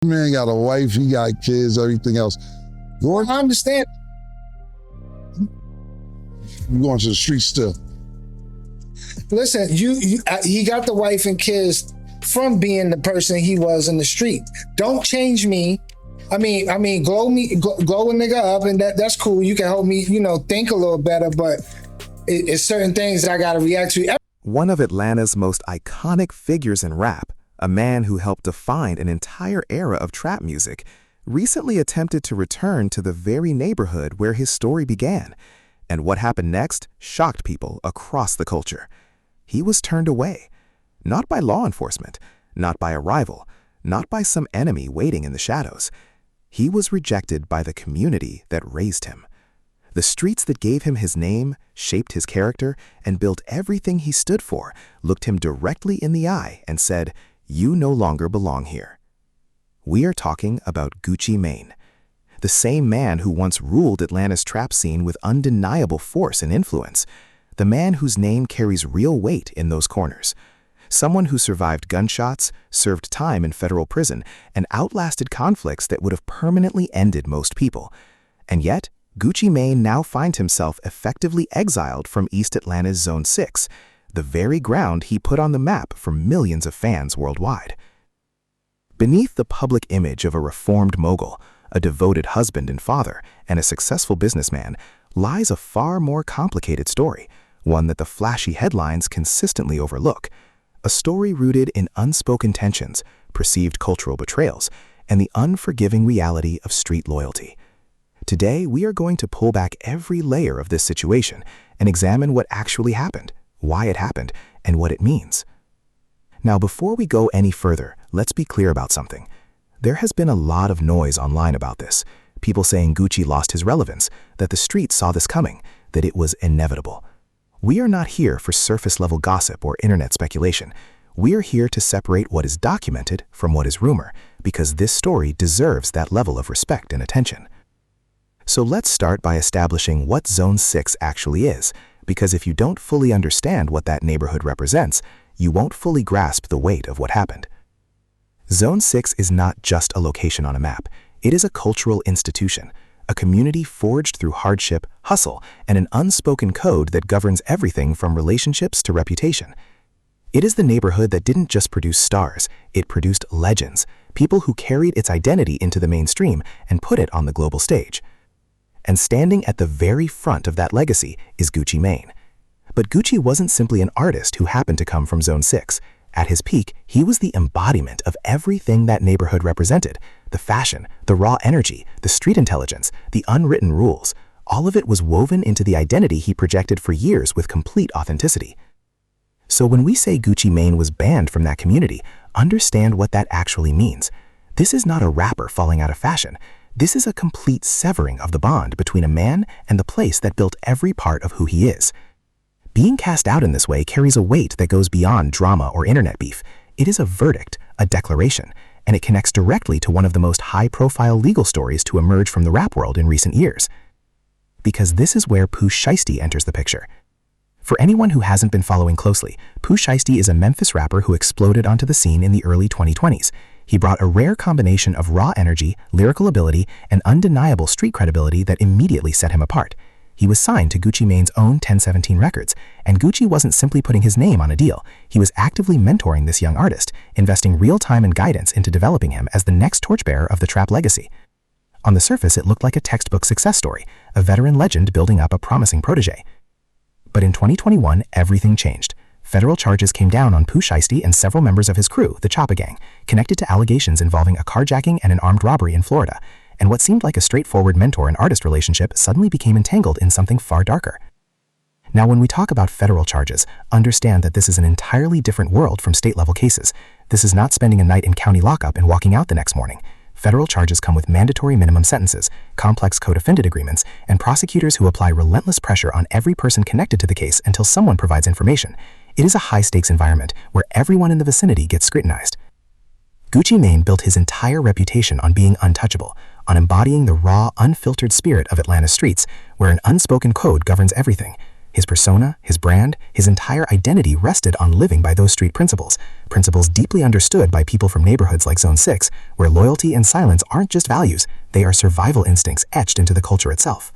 Man got a wife, he got kids, everything else. Going, I understand. you going to the street still. Listen, he got the wife and kids from being the person he was in the street. Don't change me. I mean, glow a nigga up, and that's cool. You can help me, think a little better, but it's certain things that I gotta react to. One of Atlanta's most iconic figures in rap, a man who helped define an entire era of trap music, recently attempted to return to the very neighborhood where his story began. And what happened next shocked people across the culture. He was turned away, not by law enforcement, not by a rival, not by some enemy waiting in the shadows. He was rejected by the community that raised him. The streets that gave him his name, shaped his character, and built everything he stood for, looked him directly in the eye and said, "You no longer belong here." We are talking about Gucci Mane, the same man who once ruled Atlanta's trap scene with undeniable force and influence, the man whose name carries real weight in those corners. Someone who survived gunshots, served time in federal prison, and outlasted conflicts that would have permanently ended most people. And yet, Gucci Mane now finds himself effectively exiled from East Atlanta's Zone 6, the very ground he put on the map for millions of fans worldwide. Beneath the public image of a reformed mogul, a devoted husband and father, and a successful businessman, lies a far more complicated story, one that the flashy headlines consistently overlook. A story rooted in unspoken tensions, perceived cultural betrayals, and the unforgiving reality of street loyalty. Today, we are going to pull back every layer of this situation and examine what actually happened, why it happened, and what it means. Now, before we go any further, let's be clear about something. There has been a lot of noise online about this, people saying Gucci lost his relevance, that the streets saw this coming, that it was inevitable. We are not here for surface-level gossip or internet speculation. We are here to separate what is documented from what is rumor, because this story deserves that level of respect and attention. So let's start by establishing what Zone 6 actually is, because if you don't fully understand what that neighborhood represents, you won't fully grasp the weight of what happened. Zone 6 is not just a location on a map. It is a cultural institution, a community forged through hardship, hustle, and an unspoken code that governs everything from relationships to reputation. It is the neighborhood that didn't just produce stars, it produced legends, people who carried its identity into the mainstream and put it on the global stage. And standing at the very front of that legacy is Gucci Mane. But Gucci wasn't simply an artist who happened to come from Zone 6. At his peak, he was the embodiment of everything that neighborhood represented. The fashion, the raw energy, the street intelligence, the unwritten rules. All of it was woven into the identity he projected for years with complete authenticity. So when we say Gucci Mane was banned from that community, understand what that actually means. This is not a rapper falling out of fashion. This is a complete severing of the bond between a man and the place that built every part of who he is. Being cast out in this way carries a weight that goes beyond drama or internet beef. It is a verdict, a declaration, and it connects directly to one of the most high-profile legal stories to emerge from the rap world in recent years. Because this is where Pooh Shiesty enters the picture. For anyone who hasn't been following closely, Pooh Shiesty is a Memphis rapper who exploded onto the scene in the early 2020s. He brought a rare combination of raw energy, lyrical ability, and undeniable street credibility that immediately set him apart. He was signed to Gucci Mane's own 1017 Records, and Gucci wasn't simply putting his name on a deal. He was actively mentoring this young artist, investing real time and guidance into developing him as the next torchbearer of the trap legacy. On the surface, it looked like a textbook success story, a veteran legend building up a promising protege. But in 2021, everything changed. Federal charges came down on Pooh Shiesty and several members of his crew, the Choppa Gang, connected to allegations involving a carjacking and an armed robbery in Florida. And what seemed like a straightforward mentor and artist relationship suddenly became entangled in something far darker. Now, when we talk about federal charges, understand that this is an entirely different world from state-level cases. This is not spending a night in county lockup and walking out the next morning. Federal charges come with mandatory minimum sentences, complex co-defendant agreements, and prosecutors who apply relentless pressure on every person connected to the case until someone provides information. It is a high-stakes environment where everyone in the vicinity gets scrutinized. Gucci Mane built his entire reputation on being untouchable, on embodying the raw, unfiltered spirit of Atlanta's streets, where an unspoken code governs everything. His persona, his brand, his entire identity rested on living by those street principles, principles deeply understood by people from neighborhoods like Zone 6, where loyalty and silence aren't just values, they are survival instincts etched into the culture itself.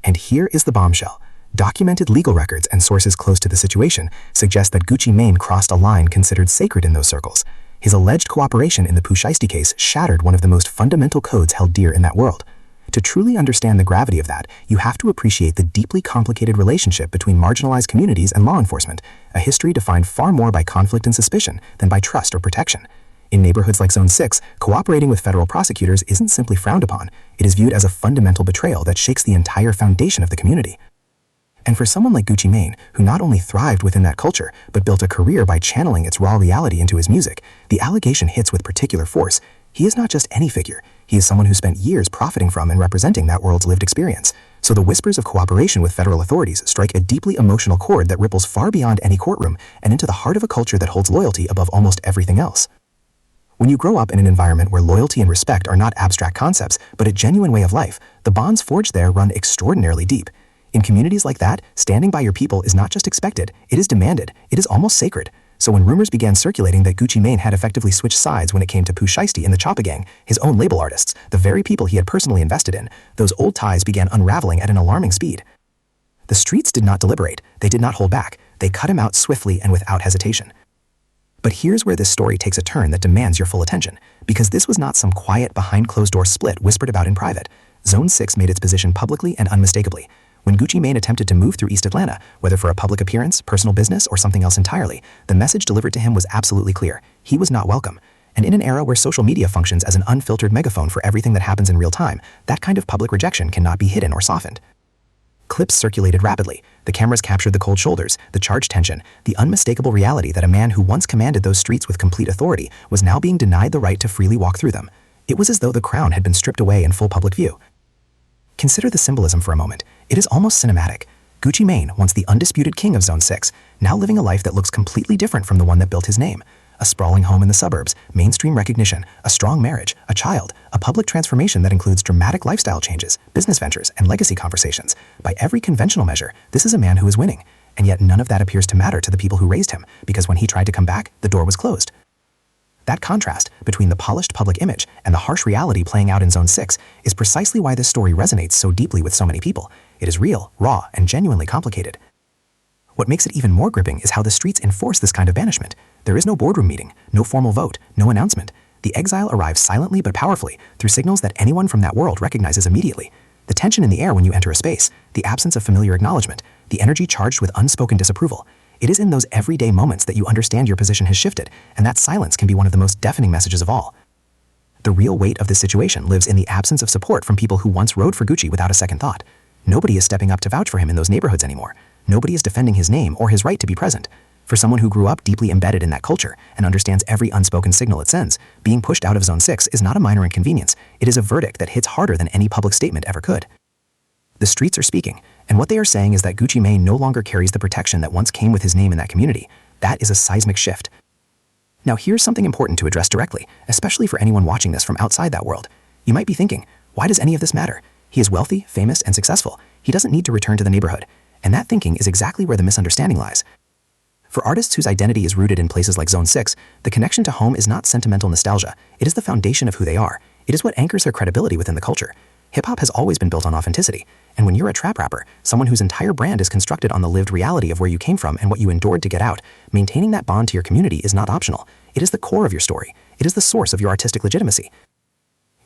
And here is the bombshell. Documented legal records and sources close to the situation suggest that Gucci Mane crossed a line considered sacred in those circles. His alleged cooperation in the Pooh Shiesty case shattered one of the most fundamental codes held dear in that world. To truly understand the gravity of that, you have to appreciate the deeply complicated relationship between marginalized communities and law enforcement, a history defined far more by conflict and suspicion than by trust or protection. In neighborhoods like Zone 6, cooperating with federal prosecutors isn't simply frowned upon, it is viewed as a fundamental betrayal that shakes the entire foundation of the community. And for someone like Gucci Mane, who not only thrived within that culture, but built a career by channeling its raw reality into his music, the allegation hits with particular force. He is not just any figure, he is someone who spent years profiting from and representing that world's lived experience. So the whispers of cooperation with federal authorities strike a deeply emotional chord that ripples far beyond any courtroom and into the heart of a culture that holds loyalty above almost everything else. When you grow up in an environment where loyalty and respect are not abstract concepts, but a genuine way of life, the bonds forged there run extraordinarily deep. In communities like that, standing by your people is not just expected, it is demanded, it is almost sacred. So when rumors began circulating that Gucci Mane had effectively switched sides when it came to Pooh Shiesty and the Choppa Gang, his own label artists, the very people he had personally invested in, those old ties began unraveling at an alarming speed. The streets did not deliberate, they did not hold back, they cut him out swiftly and without hesitation. But here's where this story takes a turn that demands your full attention, because this was not some quiet behind-closed-door split whispered about in private. Zone 6 made its position publicly and unmistakably. When Gucci Mane attempted to move through East Atlanta, whether for a public appearance, personal business, or something else entirely, the message delivered to him was absolutely clear. He was not welcome. And in an era where social media functions as an unfiltered megaphone for everything that happens in real time, that kind of public rejection cannot be hidden or softened. Clips circulated rapidly. The cameras captured the cold shoulders, the charged tension, the unmistakable reality that a man who once commanded those streets with complete authority was now being denied the right to freely walk through them. It was as though the crown had been stripped away in full public view. Consider the symbolism for a moment. It is almost cinematic. Gucci Mane, once the undisputed king of Zone 6, now living a life that looks completely different from the one that built his name. A sprawling home in the suburbs, mainstream recognition, a strong marriage, a child, a public transformation that includes dramatic lifestyle changes, business ventures, and legacy conversations. By every conventional measure, this is a man who is winning. And yet none of that appears to matter to the people who raised him, because when he tried to come back, the door was closed. That contrast between the polished public image and the harsh reality playing out in Zone 6 is precisely why this story resonates so deeply with so many people. It is real, raw, and genuinely complicated. What makes it even more gripping is how the streets enforce this kind of banishment. There is no boardroom meeting, no formal vote, no announcement. The exile arrives silently but powerfully through signals that anyone from that world recognizes immediately. The tension in the air when you enter a space, the absence of familiar acknowledgement, the energy charged with unspoken disapproval. It is in those everyday moments that you understand your position has shifted, and that silence can be one of the most deafening messages of all. The real weight of this situation lives in the absence of support from people who once rode for Gucci without a second thought. Nobody is stepping up to vouch for him in those neighborhoods anymore. Nobody is defending his name or his right to be present. For someone who grew up deeply embedded in that culture and understands every unspoken signal it sends, being pushed out of Zone 6 is not a minor inconvenience. It is a verdict that hits harder than any public statement ever could. The streets are speaking, and what they are saying is that Gucci Mane no longer carries the protection that once came with his name in that community. That is a seismic shift. Now here's something important to address directly, especially for anyone watching this from outside that world. You might be thinking, why does any of this matter? He is wealthy, famous, and successful. He doesn't need to return to the neighborhood. And that thinking is exactly where the misunderstanding lies. For artists whose identity is rooted in places like Zone 6, the connection to home is not sentimental nostalgia. It is the foundation of who they are. It is what anchors their credibility within the culture. Hip-hop has always been built on authenticity, and when you're a trap rapper, someone whose entire brand is constructed on the lived reality of where you came from and what you endured to get out, maintaining that bond to your community is not optional. It is the core of your story. It is the source of your artistic legitimacy.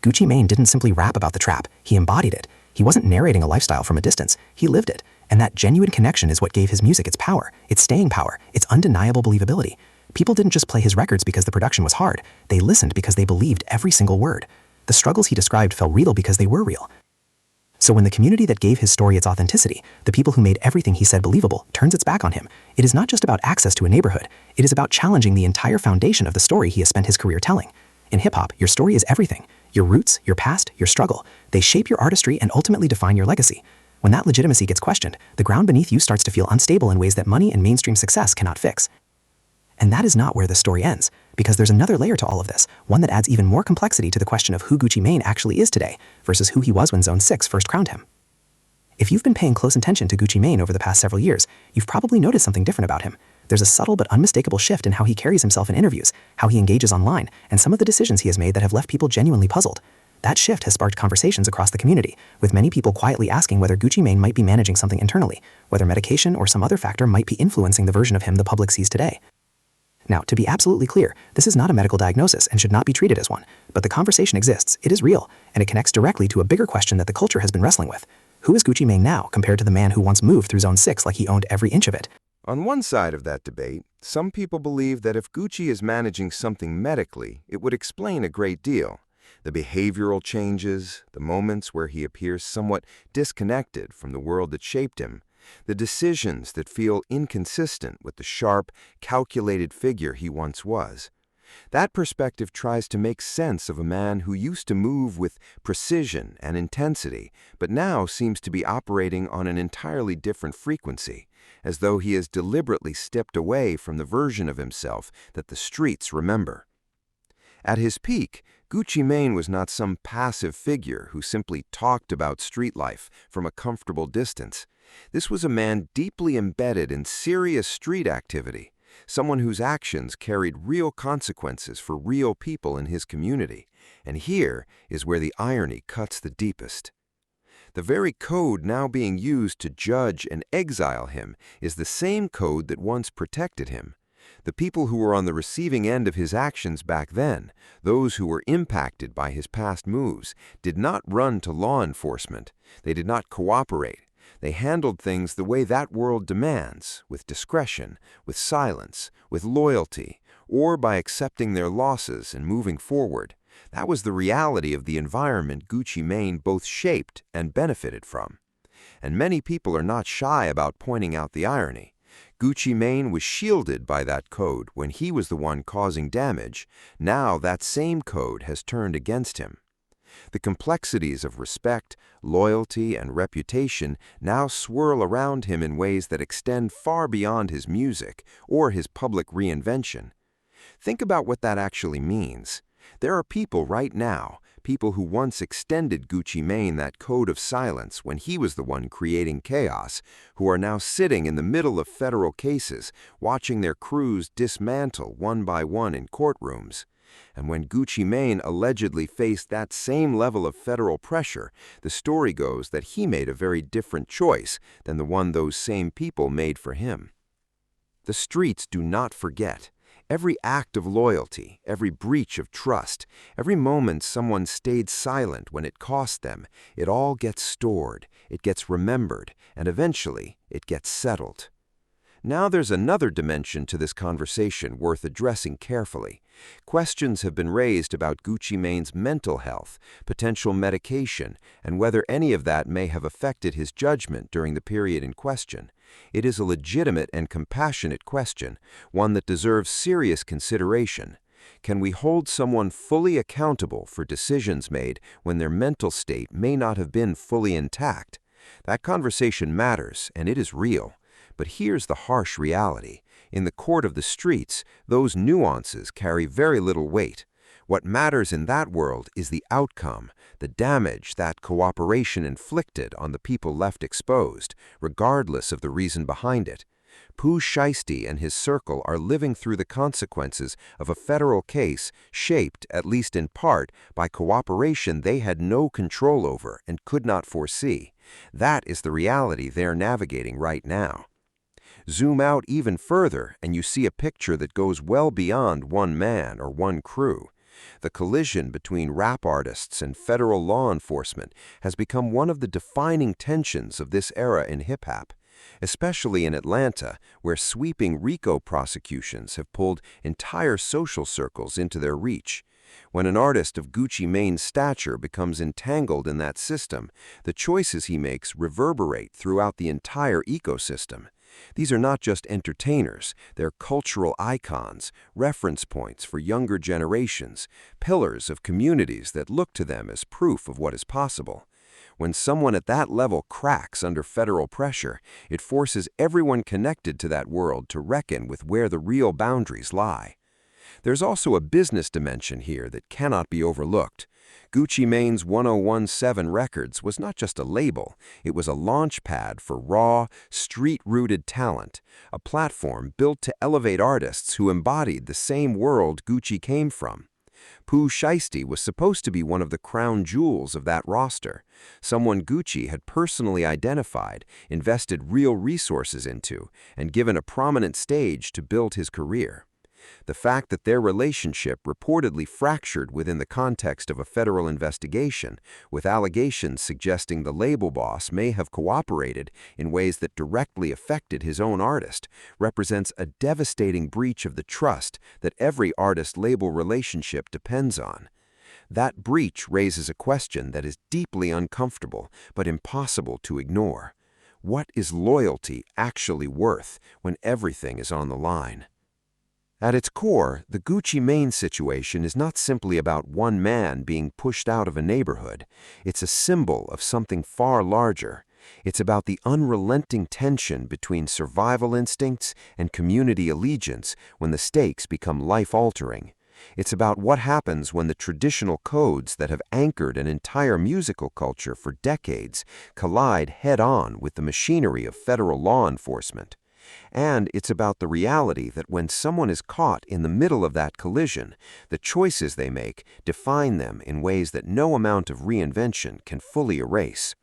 Gucci Mane didn't simply rap about the trap, he embodied it. He wasn't narrating a lifestyle from a distance, he lived it. And that genuine connection is what gave his music its power, its staying power, its undeniable believability. People didn't just play his records because the production was hard, they listened because they believed every single word. The struggles he described felt real because they were real. So when the community that gave his story its authenticity, the people who made everything he said believable, turns its back on him, it is not just about access to a neighborhood, it is about challenging the entire foundation of the story he has spent his career telling. In hip-hop, your story is everything. Your roots, your past, your struggle. They shape your artistry and ultimately define your legacy. When that legitimacy gets questioned, the ground beneath you starts to feel unstable in ways that money and mainstream success cannot fix. And that is not where the story ends, because there's another layer to all of this, one that adds even more complexity to the question of who Gucci Mane actually is today versus who he was when Zone 6 first crowned him. If you've been paying close attention to Gucci Mane over the past several years, you've probably noticed something different about him. There's a subtle but unmistakable shift in how he carries himself in interviews, how he engages online, and some of the decisions he has made that have left people genuinely puzzled. That shift has sparked conversations across the community, with many people quietly asking whether Gucci Mane might be managing something internally, whether medication or some other factor might be influencing the version of him the public sees today. Now, to be absolutely clear, this is not a medical diagnosis and should not be treated as one, but the conversation exists, it is real, and it connects directly to a bigger question that the culture has been wrestling with. Who is Gucci Mane now compared to the man who once moved through Zone 6 like he owned every inch of it? On one side of that debate, some people believe that if Gucci is managing something medically, it would explain a great deal. The behavioral changes, the moments where he appears somewhat disconnected from the world that shaped him, the decisions that feel inconsistent with the sharp, calculated figure he once was. That perspective tries to make sense of a man who used to move with precision and intensity, but now seems to be operating on an entirely different frequency, as though he has deliberately stepped away from the version of himself that the streets remember. At his peak, Gucci Mane was not some passive figure who simply talked about street life from a comfortable distance. This was a man deeply embedded in serious street activity, someone whose actions carried real consequences for real people in his community. And here is where the irony cuts the deepest. The very code now being used to judge and exile him is the same code that once protected him. The people who were on the receiving end of his actions back then, those who were impacted by his past moves, did not run to law enforcement. They did not cooperate. They handled things the way that world demands, with discretion, with silence, with loyalty, or by accepting their losses and moving forward. That was the reality of the environment Gucci Mane both shaped and benefited from. And many people are not shy about pointing out the irony. Gucci Mane was shielded by that code when he was the one causing damage. Now that same code has turned against him. The complexities of respect, loyalty, and reputation now swirl around him in ways that extend far beyond his music or his public reinvention. Think about what that actually means. There are people right now, people who once extended Gucci Mane that code of silence when he was the one creating chaos, who are now sitting in the middle of federal cases, watching their crews dismantle one by one in courtrooms. And when Gucci Mane allegedly faced that same level of federal pressure, the story goes that he made a very different choice than the one those same people made for him. The streets do not forget. Every act of loyalty, every breach of trust, every moment someone stayed silent when it cost them, it all gets stored, it gets remembered, and eventually it gets settled. Now there's another dimension to this conversation worth addressing carefully. Questions have been raised about Gucci Mane's mental health, potential medication, and whether any of that may have affected his judgment during the period in question. It is a legitimate and compassionate question, one that deserves serious consideration. Can we hold someone fully accountable for decisions made when their mental state may not have been fully intact? That conversation matters, and it is real. But here's the harsh reality. In the court of the streets, those nuances carry very little weight. What matters in that world is the outcome, the damage that cooperation inflicted on the people left exposed, regardless of the reason behind it. Pooh Shiesty and his circle are living through the consequences of a federal case shaped, at least in part, by cooperation they had no control over and could not foresee. That is the reality they're navigating right now. Zoom out even further and you see a picture that goes well beyond one man or one crew. The collision between rap artists and federal law enforcement has become one of the defining tensions of this era in hip-hop, especially in Atlanta, where sweeping RICO prosecutions have pulled entire social circles into their reach. When an artist of Gucci Mane's stature becomes entangled in that system, the choices he makes reverberate throughout the entire ecosystem. These are not just entertainers, they're cultural icons, reference points for younger generations, pillars of communities that look to them as proof of what is possible. When someone at that level cracks under federal pressure, it forces everyone connected to that world to reckon with where the real boundaries lie. There's also a business dimension here that cannot be overlooked. Gucci Mane's 1017 Records was not just a label, it was a launch pad for raw, street-rooted talent, a platform built to elevate artists who embodied the same world Gucci came from. Pooh Shiesty was supposed to be one of the crown jewels of that roster, someone Gucci had personally identified, invested real resources into, and given a prominent stage to build his career. The fact that their relationship reportedly fractured within the context of a federal investigation, with allegations suggesting the label boss may have cooperated in ways that directly affected his own artist, represents a devastating breach of the trust that every artist-label relationship depends on. That breach raises a question that is deeply uncomfortable but impossible to ignore. What is loyalty actually worth when everything is on the line? At its core, the Gucci Mane situation is not simply about one man being pushed out of a neighborhood. It's a symbol of something far larger. It's about the unrelenting tension between survival instincts and community allegiance when the stakes become life-altering. It's about what happens when the traditional codes that have anchored an entire musical culture for decades collide head-on with the machinery of federal law enforcement. And it's about the reality that when someone is caught in the middle of that collision, the choices they make define them in ways that no amount of reinvention can fully erase.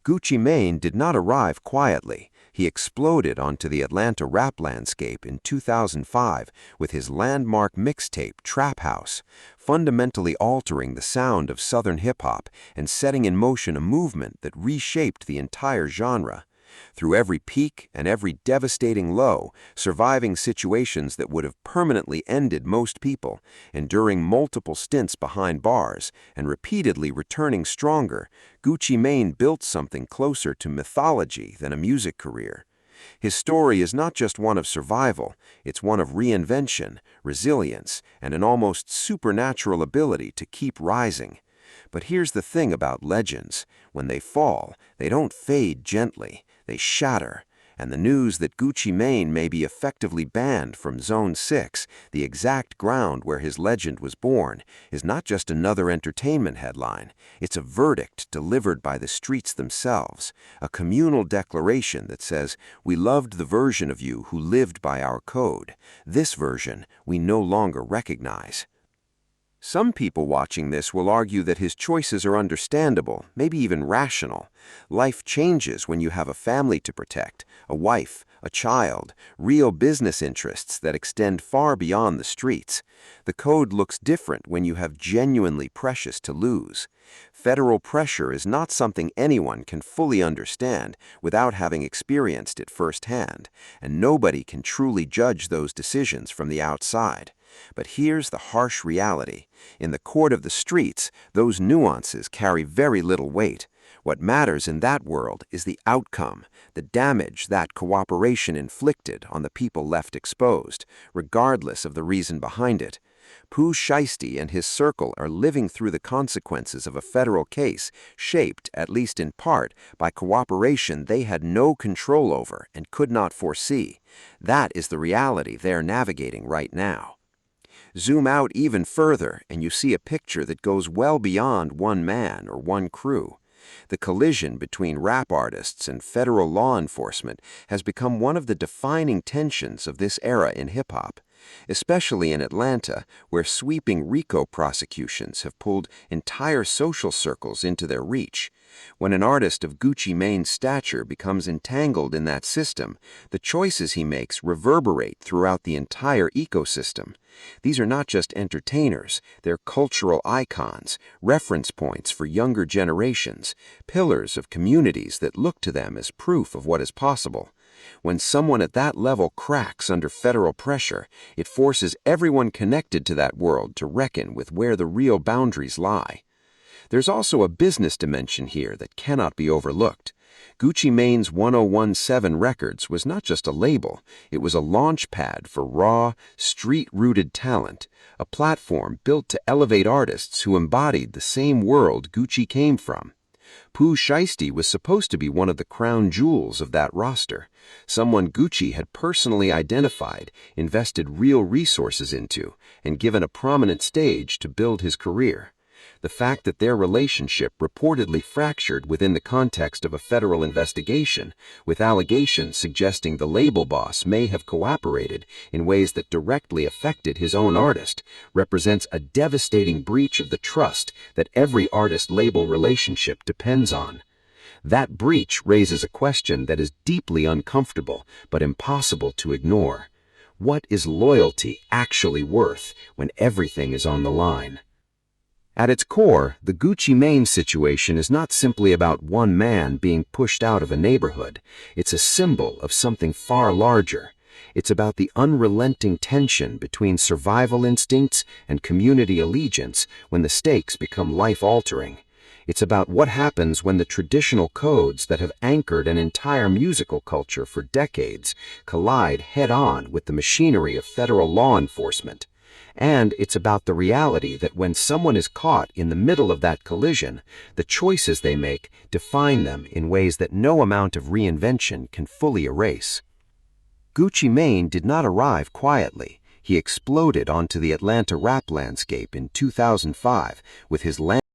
Gucci Mane did not arrive quietly. He exploded onto the Atlanta rap landscape in 2005 with his landmark mixtape Trap House, fundamentally altering the sound of Southern hip-hop and setting in motion a movement that reshaped the entire genre. Through every peak and every devastating low, surviving situations that would have permanently ended most people, enduring multiple stints behind bars, and repeatedly returning stronger, Gucci Mane built something closer to mythology than a music career. His story is not just one of survival, it's one of reinvention, resilience, and an almost supernatural ability to keep rising. But here's the thing about legends. When they fall, they don't fade gently. They shatter, and the news that Gucci Mane may be effectively banned from Zone 6, the exact ground where his legend was born, is not just another entertainment headline. It's a verdict delivered by the streets themselves, a communal declaration that says, "We loved the version of you who lived by our code. This version we no longer recognize." Some people watching this will argue that his choices are understandable, maybe even rational. Life changes when you have a family to protect, a wife, a child, real business interests that extend far beyond the streets. The code looks different when you have genuinely precious to lose. Federal pressure is not something anyone can fully understand without having experienced it firsthand, and nobody can truly judge those decisions from the outside. But here's the harsh reality. In the court of the streets, those nuances carry very little weight. What matters in that world is the outcome, the damage that cooperation inflicted on the people left exposed, regardless of the reason behind it. Pooh Shiesty and his circle are living through the consequences of a federal case shaped, at least in part, by cooperation they had no control over and could not foresee. That is the reality they're navigating right now. Zoom out even further, and you see a picture that goes well beyond one man or one crew. The collision between rap artists and federal law enforcement has become one of the defining tensions of this era in hip-hop, especially in Atlanta, where sweeping RICO prosecutions have pulled entire social circles into their reach. When an artist of Gucci Mane's stature becomes entangled in that system, the choices he makes reverberate throughout the entire ecosystem. These are not just entertainers, they're cultural icons, reference points for younger generations, pillars of communities that look to them as proof of what is possible. When someone at that level cracks under federal pressure, it forces everyone connected to that world to reckon with where the real boundaries lie. There's also a business dimension here that cannot be overlooked. Gucci Mane's 1017 Records was not just a label, it was a launch pad for raw, street-rooted talent, a platform built to elevate artists who embodied the same world Gucci came from. Pooh Shiesty was supposed to be one of the crown jewels of that roster, someone Gucci had personally identified, invested real resources into, and given a prominent stage to build his career. The fact that their relationship reportedly fractured within the context of a federal investigation, with allegations suggesting the label boss may have cooperated in ways that directly affected his own artist, represents a devastating breach of the trust that every artist-label relationship depends on. That breach raises a question that is deeply uncomfortable but impossible to ignore. What is loyalty actually worth when everything is on the line? At its core, the Gucci Mane situation is not simply about one man being pushed out of a neighborhood. It's a symbol of something far larger. It's about the unrelenting tension between survival instincts and community allegiance when the stakes become life-altering. It's about what happens when the traditional codes that have anchored an entire musical culture for decades collide head-on with the machinery of federal law enforcement. And it's about the reality that when someone is caught in the middle of that collision, the choices they make define them in ways that no amount of reinvention can fully erase. Gucci Mane did not arrive quietly. He exploded onto the Atlanta rap landscape in 2005 with his